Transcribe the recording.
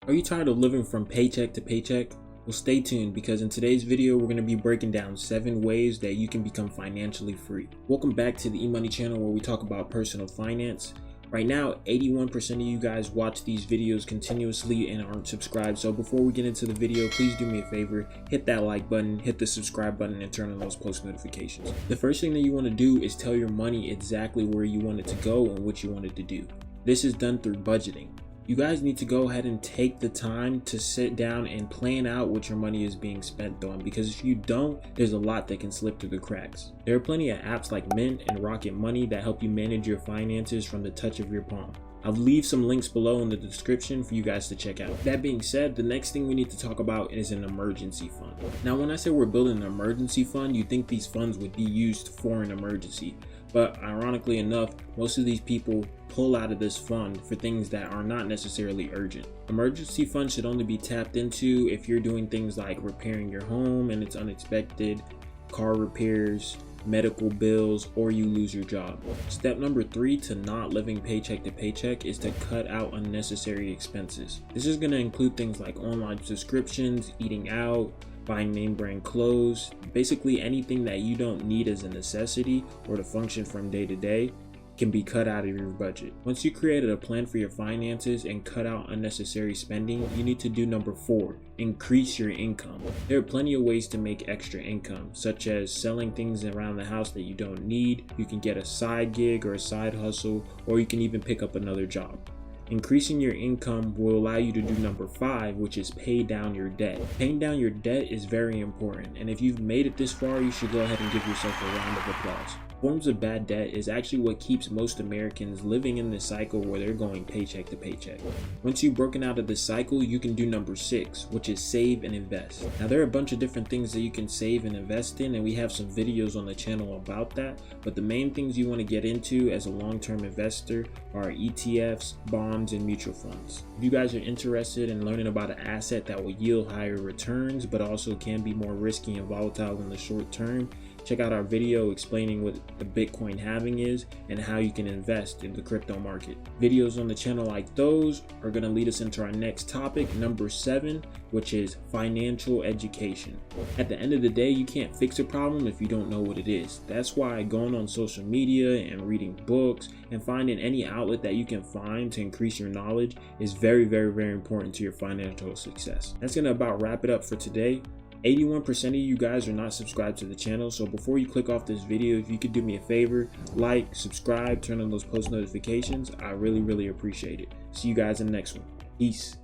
Are you tired of living from paycheck to paycheck? Well, stay tuned because in today's video, we're going to be breaking down 7 ways that you can become financially free. Welcome back to the eMoney channel where we talk about personal finance. Right now, 81% of you guys watch these videos continuously and aren't subscribed. So before we get into the video, please do me a favor, hit that like button, hit the subscribe button, and turn on those post notifications. The first thing that you want to do is tell your money exactly where you want it to go and what you want it to do. This is done through budgeting. You guys need to go ahead and take the time to sit down and plan out what your money is being spent on, because if you don't, there's a lot that can slip through the cracks. There are plenty of apps like Mint and Rocket Money that help you manage your finances from the touch of your palm. I'll leave some links below in the description for you guys to check out. That being said, the next thing we need to talk about is an emergency fund. Now, when I say we're building an emergency fund, you think these funds would be used for an emergency. But ironically enough, most of these people pull out of this fund for things that are not necessarily urgent. Emergency funds should only be tapped into if you're doing things like repairing your home and it's unexpected, car repairs, medical bills, or you lose your job. Step number 3 to not living paycheck to paycheck is to cut out unnecessary expenses. This is going to include things like online subscriptions, eating out, buying name brand clothes, basically anything that you don't need as a necessity or to function from day to day can be cut out of your budget. Once you created a plan for your finances and cut out unnecessary spending, you need to do number 4, increase your income. There are plenty of ways to make extra income, such as selling things around the house that you don't need. You can get a side gig or a side hustle, or you can even pick up another job. Increasing your income will allow you to do number 5, which is pay down your debt. Paying down your debt is very important, and if you've made it this far, you should go ahead and give yourself a round of applause. Forms of bad debt is actually what keeps most Americans living in this cycle where they're going paycheck to paycheck. Once you've broken out of this cycle, you can do number 6, which is save and invest. Now, there are a bunch of different things that you can save and invest in, and we have some videos on the channel about that, but the main things you want to get into as a long-term investor are ETFs, bonds, and mutual funds. If you guys are interested in learning about an asset that will yield higher returns but also can be more risky and volatile in the short term, check out our video explaining what the Bitcoin halving is and how you can invest in the crypto market. Videos on the channel like those are going to lead us into our next topic, number 7, which is financial education. At the end of the day, you can't fix a problem if you don't know what it is. That's why going on social media and reading books and finding any outlet that you can find to increase your knowledge is very, very, very important to your financial success. That's going to about wrap it up for today. 81% of you guys are not subscribed to the channel, so before you click off this video, if you could do me a favor, like, subscribe, turn on those post notifications, I really appreciate it. See you guys in the next one. Peace.